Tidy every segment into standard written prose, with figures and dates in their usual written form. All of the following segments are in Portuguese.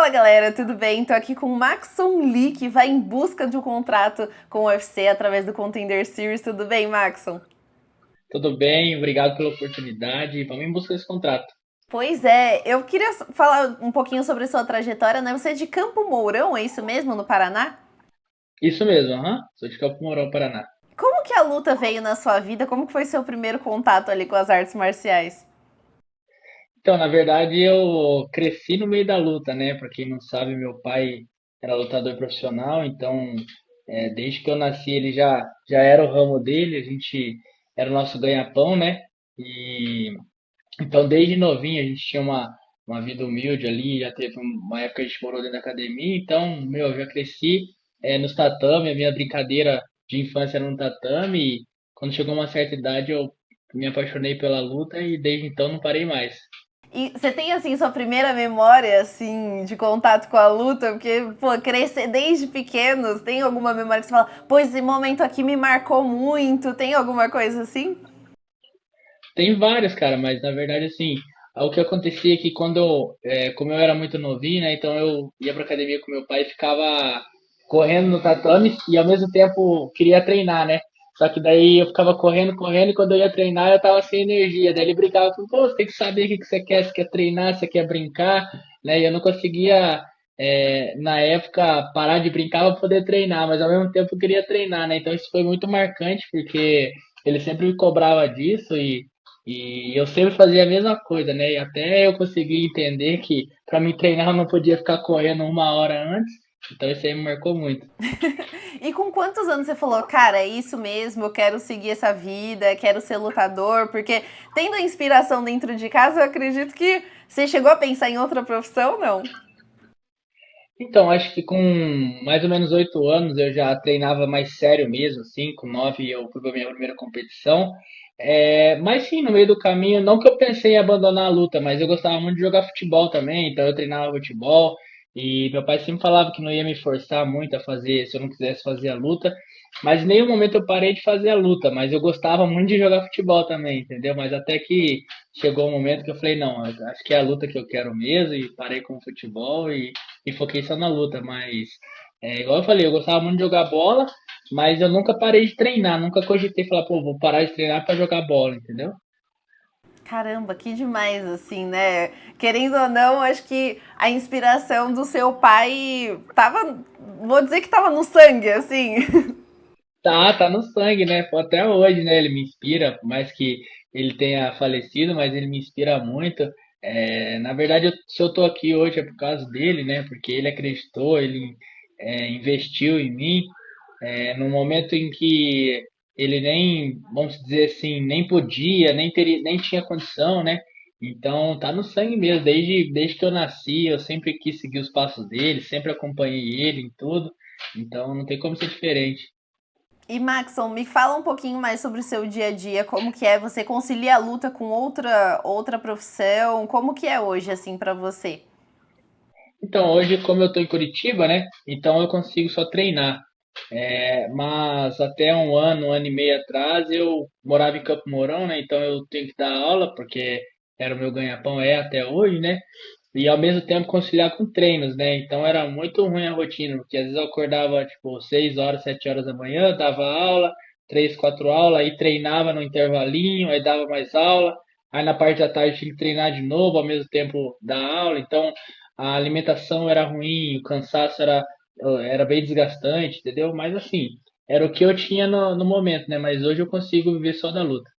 Fala galera, tudo bem? Tô aqui com o Maxon Lee, que vai em busca de um contrato com o UFC através do Contender Series. Tudo bem, Maxon? Tudo bem, obrigado pela oportunidade. Vamos em busca desse contrato. Pois é, eu queria falar um pouquinho sobre a sua trajetória, né? Você é de Campo Mourão, é isso mesmo, no Paraná? Isso mesmo, aham. Sou de Campo Mourão, Paraná. Como que a luta veio na sua vida? Como que foi seu primeiro contato ali com as artes marciais? Então, na verdade, eu cresci no meio da luta, né? Pra quem não sabe, meu pai era lutador profissional, então, desde que eu nasci, ele já era o ramo dele, a gente era o nosso ganha-pão, né? E então, desde novinho, a gente tinha uma vida humilde ali, já teve uma época que a gente morou dentro da academia, então, meu, eu já cresci nos tatame, a minha brincadeira de infância era no tatame, e quando chegou uma certa idade eu me apaixonei pela luta e desde então não parei mais. E você tem, assim, sua primeira memória, assim, de contato com a luta? Porque, pô, crescer desde pequenos, tem alguma memória que você fala, pô, esse momento aqui me marcou muito, tem alguma coisa assim? Tem vários, cara, mas na verdade, assim, o que acontecia é que como eu era muito novinho, né, então eu ia pra academia com meu pai e ficava correndo no tatame e ao mesmo tempo queria treinar, né? Só que daí eu ficava correndo, correndo e quando eu ia treinar eu tava sem energia. Daí ele brincava, falou, pô, você tem que saber o que que você quer treinar, você quer brincar, né? E eu não conseguia, na época, parar de brincar pra poder treinar, mas ao mesmo tempo eu queria treinar, né? Então isso foi muito marcante porque ele sempre me cobrava disso e eu sempre fazia a mesma coisa, né? E até eu conseguir entender que para me treinar eu não podia ficar correndo uma hora antes. Então isso aí me marcou muito. E com quantos anos você falou, cara, é isso mesmo, eu quero seguir essa vida, quero ser lutador? Porque tendo a inspiração dentro de casa, eu acredito que você chegou a pensar em outra profissão, não? Então, acho que com mais ou menos 8 anos eu já treinava mais sério mesmo, assim, com 9 eu fui para minha primeira competição. Mas sim, no meio do caminho, não que eu pensei em abandonar a luta, mas eu gostava muito de jogar futebol também, então eu treinava futebol e meu pai sempre falava que não ia me forçar muito a fazer, se eu não quisesse fazer a luta, mas em nenhum momento eu parei de fazer a luta, mas eu gostava muito de jogar futebol também, entendeu? Mas até que chegou um momento que eu falei, não, acho que é a luta que eu quero mesmo e parei com o futebol e foquei só na luta, mas igual eu falei, eu gostava muito de jogar bola, mas eu nunca parei de treinar, nunca cogitei falar, pô, vou parar de treinar pra jogar bola, entendeu? Caramba, que demais, assim, né? Querendo ou não, acho que a inspiração do seu pai tava, vou dizer que tava no sangue, assim. Tá no sangue, né? Pô, até hoje, né? Ele me inspira, por mais que ele tenha falecido, mas ele me inspira muito. Na verdade, se eu tô aqui hoje é por causa dele, né? Porque ele acreditou, ele investiu em mim, no momento em que ele nem, vamos dizer assim, nem podia, nem tinha condição, né? Então tá no sangue mesmo. Desde que eu nasci, eu sempre quis seguir os passos dele, sempre acompanhei ele em tudo. Então não tem como ser diferente. E Maxon, me fala um pouquinho mais sobre o seu dia a dia, como que é? Você concilia a luta com outra profissão? Como que é hoje, assim, pra você? Então, hoje, como eu estou em Curitiba, né? Então eu consigo só treinar. Mas até um ano e meio atrás, eu morava em Campo Mourão, né? Então eu tenho que dar aula, porque era o meu ganha-pão, é até hoje, né? E ao mesmo tempo conciliar com treinos, né? Então era muito ruim a rotina, porque às vezes eu acordava tipo 6 horas, 7 horas da manhã, dava aula, 3, 4 aulas, aí treinava no intervalinho, aí dava mais aula, aí na parte da tarde tinha que treinar de novo, ao mesmo tempo dar aula, então a alimentação era ruim, o cansaço era bem desgastante, entendeu? Mas assim, era o que eu tinha no momento, né? Mas hoje eu consigo viver só da luta.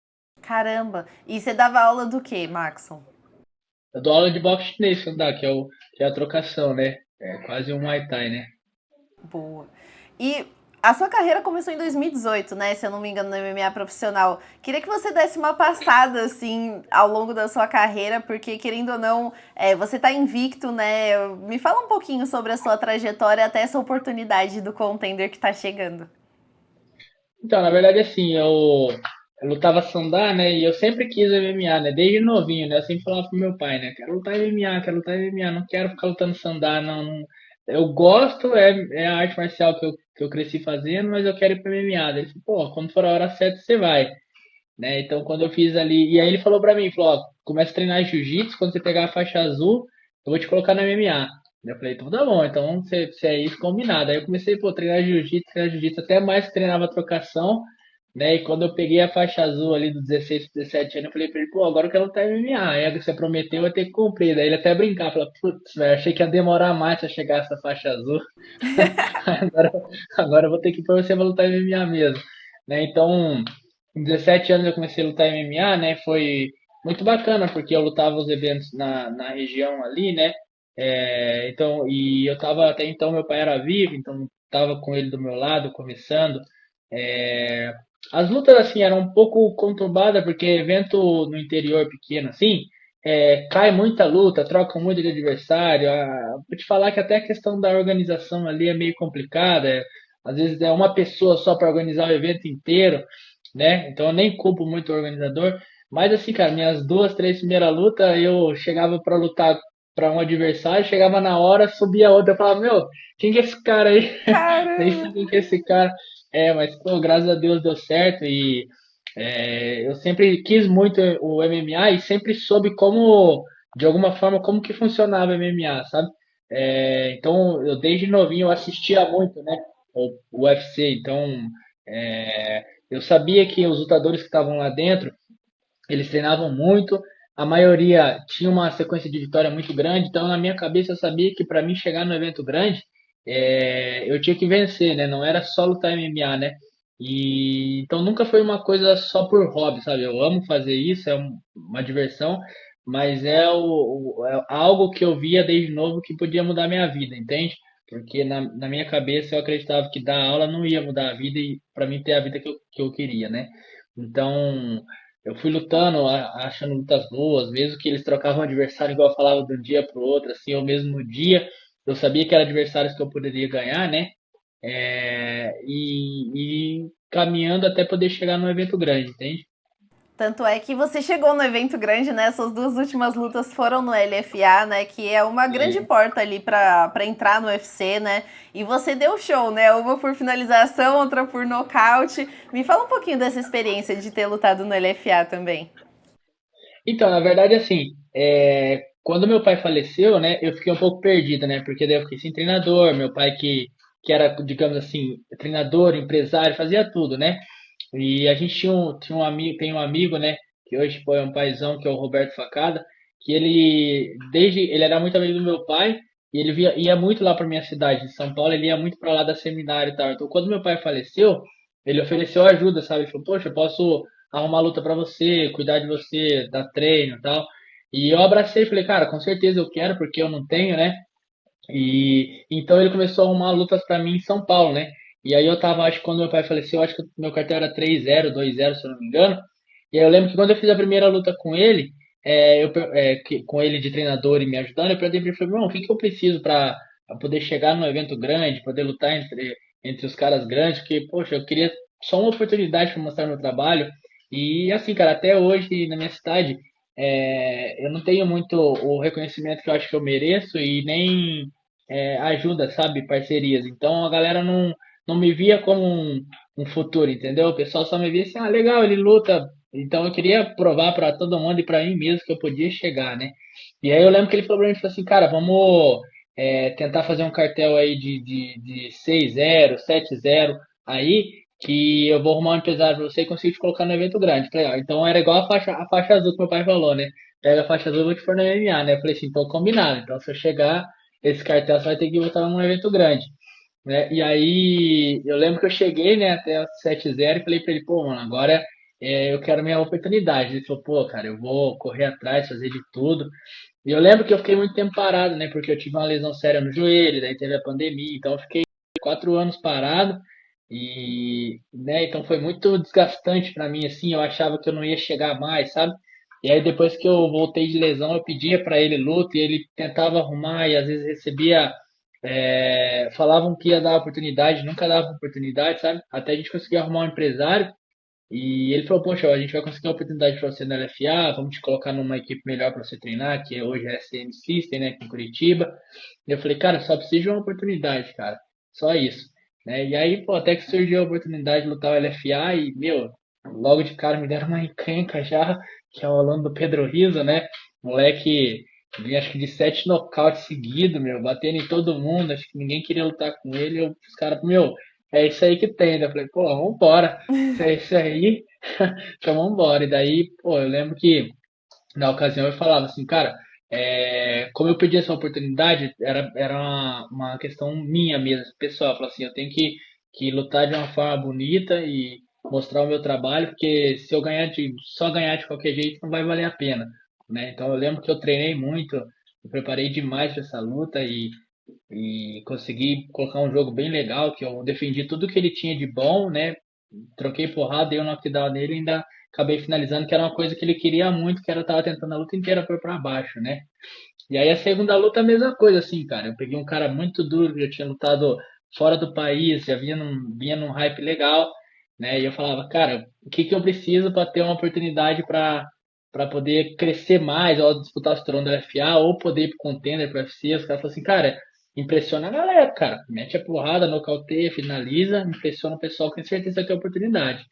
Caramba! E você dava aula do quê, Maxon? Eu dou aula de boxe chinês, que é a trocação, né? É quase um Muay Thai, né? Boa. E a sua carreira começou em 2018, né? Se eu não me engano, no MMA profissional. Queria que você desse uma passada, assim, ao longo da sua carreira, porque, querendo ou não, você tá invicto, né? Me fala um pouquinho sobre a sua trajetória até essa oportunidade do contender que tá chegando. Então, na verdade, assim, eu lutava sambar, né? E eu sempre quis MMA, né? Desde novinho, né? Eu sempre falava pro meu pai, né? Quero lutar MMA, quero lutar MMA, não quero ficar lutando sambar, Eu gosto, é a arte marcial que eu cresci fazendo, mas eu quero ir pro MMA. Daí ele falou, pô, quando for a hora certa, você vai, né? Então, quando eu fiz ali... E aí ele falou pra mim, falou, ó, começa a treinar jiu-jitsu, quando você pegar a faixa azul, eu vou te colocar no MMA. Eu falei, então tá bom, então se é isso, combinado. Aí eu comecei, pô, treinar jiu-jitsu, até mais que treinava trocação, né? E quando eu peguei a faixa azul ali dos 16 para 17 anos, eu falei pra ele, pô, agora eu quero lutar MMA. Aí você prometeu, eu ter que cumprir. Daí ele até brincava, falou, putz, velho, achei que ia demorar mais pra chegar essa faixa azul. Agora, agora eu vou ter que ir pra você pra lutar MMA mesmo. Né? Então, com 17 anos eu comecei a lutar MMA, né? Foi muito bacana, porque eu lutava os eventos na região ali, né? Então, e eu tava, até então meu pai era vivo, então tava com ele do meu lado, começando. É, as lutas, assim, eram um pouco conturbadas, porque evento no interior pequeno, assim, cai muita luta, trocam muito de adversário. Vou te falar que até a questão da organização ali é meio complicada. Às vezes é uma pessoa só para organizar o evento inteiro, né? Então eu nem culpo muito o organizador. Mas assim, cara, minhas duas, três primeiras lutas, eu chegava para lutar para um adversário, chegava na hora, subia outra, eu falava, meu, quem que é esse cara aí? Nem sei Caramba! quem que é esse cara. Mas, pô, graças a Deus deu certo e eu sempre quis muito o MMA e sempre soube como, de alguma forma, como que funcionava o MMA, sabe? Então, eu desde novinho eu assistia muito, né, o UFC, então eu sabia que os lutadores que estavam lá dentro, eles treinavam muito, a maioria tinha uma sequência de vitória muito grande, então na minha cabeça eu sabia que para mim chegar no evento grande, eu tinha que vencer, né? Não era só lutar MMA, né? E então nunca foi uma coisa só por hobby, sabe? Eu amo fazer isso, uma diversão, mas é algo que eu via desde novo que podia mudar minha vida, entende? Porque na minha cabeça eu acreditava que dar aula não ia mudar a vida e para mim ter a vida que eu queria, né? Então, eu fui lutando, achando lutas boas, mesmo que eles trocavam adversário, igual eu falava, de um dia pro outro, assim, ou mesmo no dia, eu sabia que eram adversários que eu poderia ganhar, né? E caminhando até poder chegar num evento grande, entende? Tanto é que você chegou no evento grande, né? Suas duas últimas lutas foram no LFA, né? Que é uma grande E, porta ali pra entrar no UFC, né? E você deu show, né? Uma por finalização, outra por nocaute. Me fala um pouquinho dessa experiência de ter lutado no LFA também. então, na verdade, assim, quando meu pai faleceu, né, eu fiquei um pouco perdido, né? Porque daí eu fiquei sem treinador, meu pai que era, digamos assim, treinador, empresário, fazia tudo, né? E a gente tinha um amigo, tem um amigo, né, que hoje pô, é um paizão, que é o Roberto Facada, que ele era muito amigo do meu pai, e ele ia muito lá para minha cidade, de São Paulo, ele ia muito para lá da seminário e tal. Então, quando meu pai faleceu, ele ofereceu ajuda, sabe? Ele falou, poxa, eu posso arrumar luta para você, cuidar de você, dar treino e tal. E eu abracei e falei, cara, com certeza eu quero, porque eu não tenho, né? E então ele começou a arrumar lutas pra mim em São Paulo, né? E aí eu tava, acho que quando meu pai faleceu, acho que meu cartão era 3-0, 2-0, se eu não me engano. E aí eu lembro que quando eu fiz a primeira luta com ele, com ele de treinador e me ajudando, eu perguntei pra ele, falei, irmão, o que que eu preciso pra poder chegar num evento grande, poder lutar entre os caras grandes? Porque, poxa, eu queria só uma oportunidade para mostrar meu trabalho. E assim, cara, até hoje na minha cidade, eu não tenho muito o reconhecimento que eu acho que eu mereço e nem ajuda, sabe? Parcerias. Então a galera não me via como um futuro, entendeu? O pessoal só me via assim, ah, legal, ele luta. Então eu queria provar para todo mundo e para mim mesmo que eu podia chegar, né? E aí eu lembro que ele falou pra mim, falou assim, cara, vamos tentar fazer um cartel aí de 6-0, 7-0 aí, que eu vou arrumar um empresário pra você e consigo te colocar no evento grande. Falei, ó, então era igual a faixa azul que meu pai falou, né? Pega a faixa azul, eu vou te pôr no MMA, né? Eu falei assim, então combinado. Então se eu chegar esse cartel você vai ter que botar num evento grande, né? E aí eu lembro que eu cheguei, né, até o 7-0 e falei pra ele, pô, mano, agora eu quero minha oportunidade. Ele falou, pô, cara, eu vou correr atrás, fazer de tudo. E eu lembro que eu fiquei muito tempo parado, né, porque eu tive uma lesão séria no joelho, daí teve a pandemia, então eu fiquei 4 anos parado e, né, então foi muito desgastante pra mim, assim, eu achava que eu não ia chegar mais, sabe? E aí depois que eu voltei de lesão, eu pedia pra ele luta e ele tentava arrumar e às vezes recebia falavam que ia dar oportunidade, nunca dava oportunidade, sabe? Até a gente conseguir arrumar um empresário e ele falou, poxa, a gente vai conseguir uma oportunidade para você na LFA, vamos te colocar numa equipe melhor para você treinar, que hoje é a SM System, né, aqui em Curitiba. E eu falei, cara, só preciso de uma oportunidade, cara, só isso. Né? E aí, pô, até que surgiu a oportunidade de lutar o LFA e, meu, logo de cara me deram uma encrenca já, que é o aluno do Pedro Riso, né? Moleque Vi acho que de 7 nocautes seguidos, meu, batendo em todo mundo, acho que ninguém queria lutar com ele. Os caras, meu, é isso aí que tem. Daí eu falei, pô, vambora. Se é isso aí, então vambora. E daí, pô, eu lembro que na ocasião eu falava assim, cara, como eu pedi essa oportunidade, era uma questão minha mesmo, pessoal. Eu falava assim, eu tenho que lutar de uma forma bonita e mostrar o meu trabalho, porque se eu só ganhar de qualquer jeito não vai valer a pena, né? Então eu lembro que eu treinei muito, eu preparei demais para essa luta e consegui colocar um jogo bem legal, que eu defendi tudo que ele tinha de bom, né? Troquei porrada, dei um knockdown nele e ainda acabei finalizando, que era uma coisa que ele queria muito, que era eu tava tentando a luta inteira por pra baixo, né? E aí a segunda luta a mesma coisa, assim, cara. Eu peguei um cara muito duro, que já tinha lutado fora do país, já vinha num hype legal, né? E eu falava, cara, o que que eu preciso para ter uma oportunidade para poder crescer mais, ou disputar o cinturão da FA, ou poder ir pro contender pro UFC? Os caras falaram assim, cara, impressiona a galera, cara. Mete a porrada, nocauteia, finaliza, impressiona o pessoal, com certeza que é a oportunidade.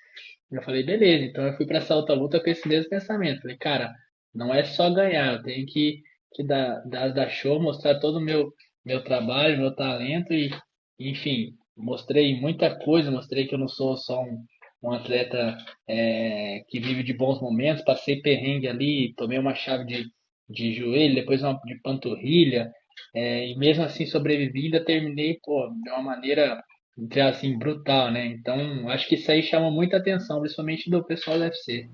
Eu falei, beleza, então eu fui para essa outra luta com esse mesmo pensamento. Falei, cara, não é só ganhar, eu tenho que dar show, mostrar todo o meu trabalho, meu talento e, enfim, mostrei muita coisa, mostrei que eu não sou só um atleta que vive de bons momentos, passei perrengue ali, tomei uma chave de joelho, depois uma de panturrilha, e mesmo assim sobrevivi, ainda terminei, pô, de uma maneira entre assim, brutal, né? Então, acho que isso aí chama muita atenção, principalmente do pessoal do UFC.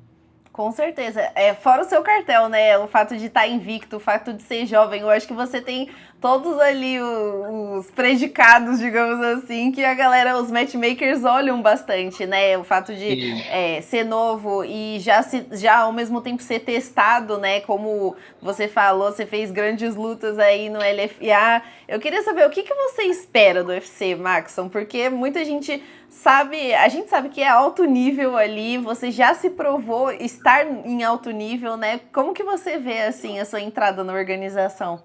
Com certeza. Fora o seu cartel, né? O fato de estar invicto, o fato de ser jovem, eu acho que você tem todos ali os predicados, digamos assim, que a galera, os matchmakers olham bastante, né? O fato de E, ser novo e já ao mesmo tempo ser testado, né? Como você falou, você fez grandes lutas aí no LFA. Eu queria saber o que você espera do UFC, Maxon, porque muita gente sabe, a gente sabe que é alto nível ali, você já se provou estar em alto nível, né? Como que você vê, assim, a sua entrada na organização?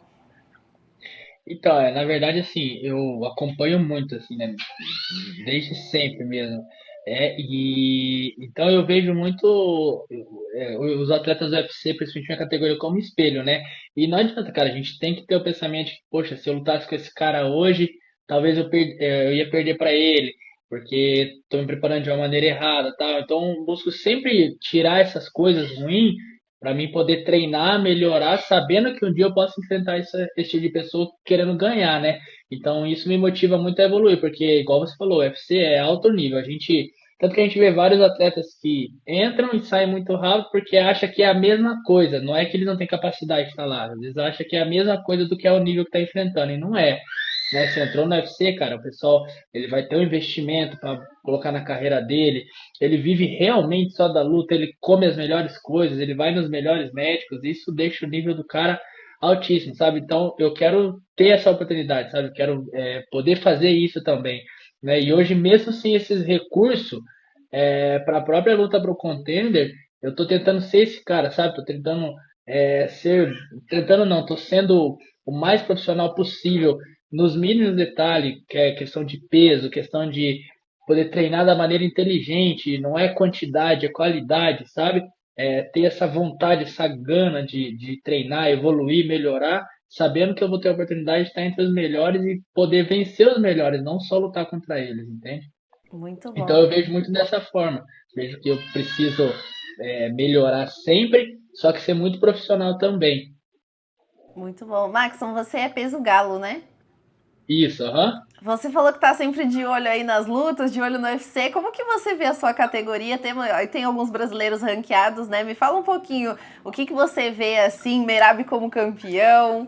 então, na verdade, assim, eu acompanho muito, assim, né? Desde sempre mesmo. E então eu vejo muito os atletas do UFC, principalmente na categoria, como espelho, né? E não adianta, cara, a gente tem que ter o pensamento que, poxa, se eu lutasse com esse cara hoje, talvez eu ia perder para ele, porque estou me preparando de uma maneira errada, tal. Então eu busco sempre tirar essas coisas ruins para mim poder treinar, melhorar, sabendo que um dia eu posso enfrentar esse tipo de pessoa querendo ganhar, né? Então isso me motiva muito a evoluir, porque igual você falou, o UFC é alto nível. Tanto que a gente vê vários atletas que entram e saem muito rápido porque acha que é a mesma coisa. Não é que eles não têm capacidade de estar lá, às vezes acha que é a mesma coisa do que é o nível que está enfrentando e não é. Né? Você entrou no UFC, cara, o pessoal ele vai ter um investimento para colocar na carreira dele. Ele vive realmente só da luta, ele come as melhores coisas, ele vai nos melhores médicos. Isso deixa o nível do cara altíssimo, sabe? Então eu quero ter essa oportunidade, sabe? Eu quero poder fazer isso também, né? E hoje, mesmo sem esses recursos, para a própria luta para o contender, eu tô tentando ser esse cara, sabe? Tô tentando tentando não, tô sendo o mais profissional possível nos mínimos detalhes, que é questão de peso, questão de poder treinar da maneira inteligente, não é quantidade, é qualidade, sabe? Ter essa vontade, essa gana de treinar, evoluir, melhorar, sabendo que eu vou ter a oportunidade de estar entre os melhores e poder vencer os melhores, não só lutar contra eles, entende? Muito Então bom. eu vejo muito dessa forma. Vejo que eu preciso melhorar sempre, só que ser muito profissional também. Muito bom. Maxon, você é peso galo, né? Isso, aham. Você falou que tá sempre de olho aí nas lutas, de olho no UFC. Como que você vê a sua categoria? Tem alguns brasileiros ranqueados, né? Me fala um pouquinho o que você vê assim, Merab como campeão.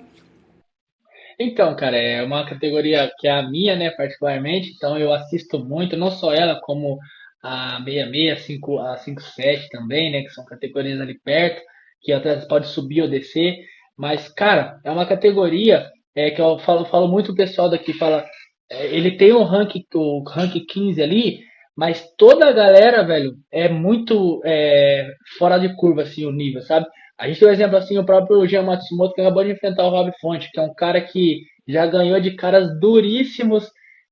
Então, cara, é uma categoria que é a minha, né, particularmente, então eu assisto muito, não só ela, como a 66, a 57 também, né, que são categorias ali perto, que até pode subir ou descer, mas, cara, é uma categoria que eu falo muito o pessoal daqui, fala, ele tem o rank 15 ali, mas toda a galera, velho, é muito fora de curva, assim, o nível, sabe? A gente tem um exemplo assim, o próprio Jean Matsumoto que acabou de enfrentar o Rob Fonte, que é um cara que já ganhou de caras duríssimos,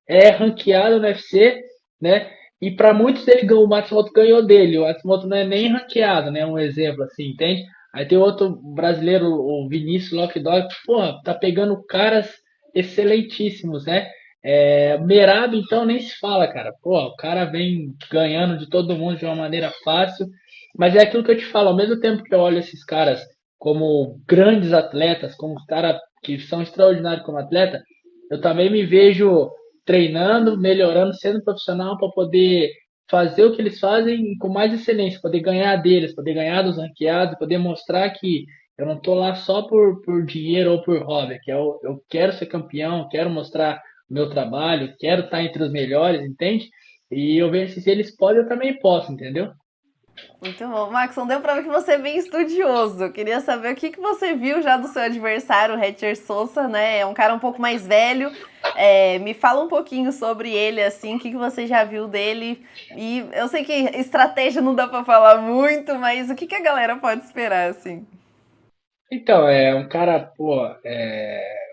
é ranqueado no UFC, né? E para muitos o Matsumoto ganhou dele. O Matsumoto não é nem ranqueado, né? Um exemplo assim, entende? Aí tem outro brasileiro, o Vinícius Lockdog, porra, tá pegando caras excelentíssimos, né? Merab, então, nem se fala, cara. Pô, o cara vem ganhando de todo mundo de uma maneira fácil. Mas é aquilo que eu te falo, ao mesmo tempo que eu olho esses caras como grandes atletas, como os caras que são extraordinários como atleta, eu também me vejo treinando, melhorando, sendo profissional para poder fazer o que eles fazem com mais excelência, poder ganhar deles, poder ganhar dos ranqueados, poder mostrar que eu não tô lá só por dinheiro ou por hobby, que eu quero ser campeão, quero mostrar o meu trabalho, quero estar entre os melhores, entende? E eu vejo que se eles podem, eu também posso, entendeu? Muito bom. Maxon, deu pra ver que você é bem estudioso. Eu queria saber o que, que você viu já do seu adversário, o Hatcher Souza, né? É um cara um pouco mais velho. Me fala um pouquinho sobre ele, assim, o que, que você já viu dele. E eu sei que estratégia não dá pra falar muito, mas o que, que a galera pode esperar, assim? Então, é um cara, pô,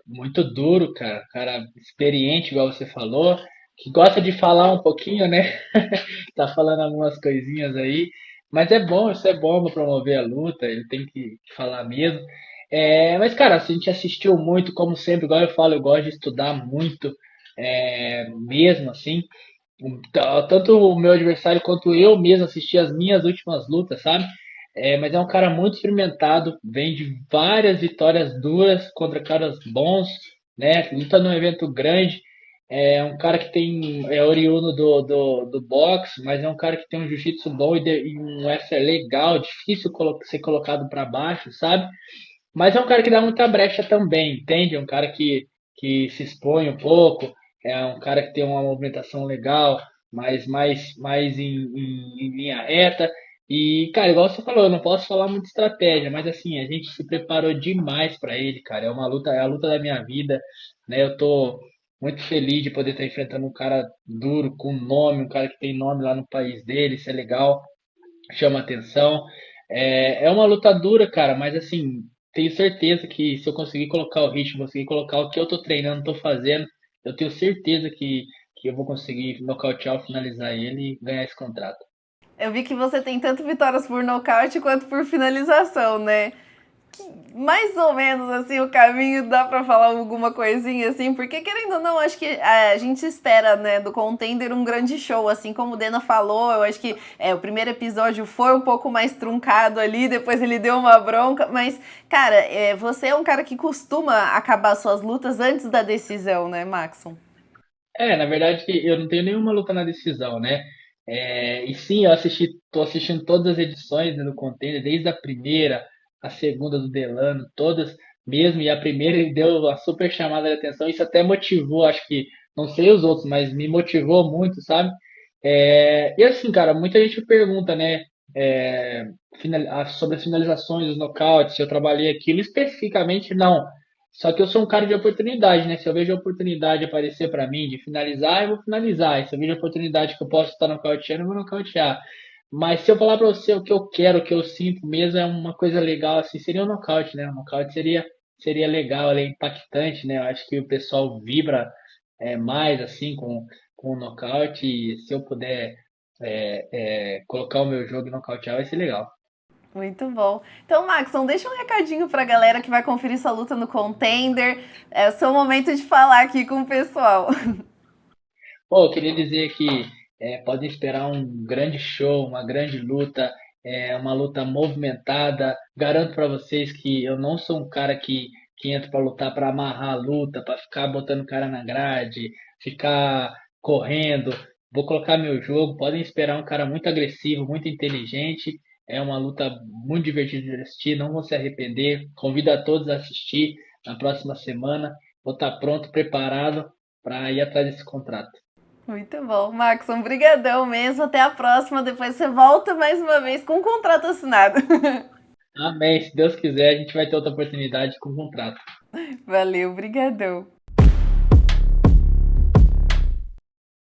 muito duro, cara. Um cara experiente, igual você falou, que gosta de falar um pouquinho, né? Tá falando algumas coisinhas aí. Mas é bom, isso é bom pra promover a luta, ele tem que falar mesmo. Mas, cara, assim, a gente assistiu muito, como sempre, igual eu falo, eu gosto de estudar muito, mesmo assim. Tanto o meu adversário quanto eu mesmo assisti as minhas últimas lutas, sabe? Mas é um cara muito experimentado, vem de várias vitórias duras contra caras bons, né? Luta num evento grande. É um cara que é oriundo do boxe, mas é um cara que tem um jiu-jitsu bom e um wrestler legal, difícil ser colocado para baixo, sabe? Mas é um cara que dá muita brecha também, entende? É um cara que se expõe um pouco, é um cara que tem uma movimentação legal, mas mais em linha reta. E, cara, igual você falou, eu não posso falar muita estratégia, mas assim, a gente se preparou demais para ele, cara. É uma luta, é a luta da minha vida, né? Eu tô muito feliz de poder estar enfrentando um cara duro, com nome, um cara que tem nome lá no país dele, isso é legal, chama atenção. É uma luta dura, cara, mas assim, tenho certeza que se eu conseguir colocar o ritmo, conseguir colocar o que eu tô treinando, tô fazendo, eu tenho certeza que eu vou conseguir nocautear, finalizar ele e ganhar esse contrato. Eu vi que você tem tanto vitórias por nocaute quanto por finalização, né? Mais ou menos assim o caminho, dá pra falar alguma coisinha assim, porque querendo ou não, acho que a gente espera, né, do Contender um grande show, assim como o Dena falou. Eu acho que o primeiro episódio foi um pouco mais truncado ali, depois ele deu uma bronca, mas cara, você é um cara que costuma acabar suas lutas antes da decisão, né, Maxon? Na verdade, eu não tenho nenhuma luta na decisão, né? E sim, tô assistindo todas as edições, né, do Contender, desde a primeira, a segunda do Delano, todas mesmo, e a primeira ele deu uma super chamada de atenção, isso até motivou, acho que, não sei os outros, mas me motivou muito, sabe? E assim, cara, muita gente me pergunta, né, sobre as finalizações, os nocautes, se eu trabalhei aquilo, especificamente não. Só que eu sou um cara de oportunidade, né? Se eu vejo a oportunidade aparecer pra mim de finalizar, eu vou finalizar. E se eu vejo a oportunidade que eu posso estar nocauteando, eu vou nocautear. Mas se eu falar pra você o que eu quero, o que eu sinto mesmo, é uma coisa legal, assim, seria um nocaute, né? Um nocaute seria legal, ele é impactante, né? Eu acho que o pessoal vibra mais, assim, com o nocaute. E se eu puder colocar o meu jogo e nocautear, vai ser legal. Muito bom. Então, Maxon, deixa um recadinho pra galera que vai conferir sua luta no Contender. É o seu momento de falar aqui com o pessoal. Pô, eu queria dizer que podem esperar um grande show, uma grande luta, uma luta movimentada. Garanto para vocês que eu não sou um cara que entra para lutar para amarrar a luta, para ficar botando o cara na grade, ficar correndo. Vou colocar meu jogo. Podem esperar um cara muito agressivo, muito inteligente. É uma luta muito divertida de assistir, não vão se arrepender. Convido a todos a assistir na próxima semana. Vou estar pronto, preparado para ir atrás desse contrato. Muito bom, Maxon. Brigadão mesmo. Até a próxima. Depois você volta mais uma vez com um contrato assinado. Amém. Se Deus quiser, a gente vai ter outra oportunidade com o contrato. Valeu, brigadão.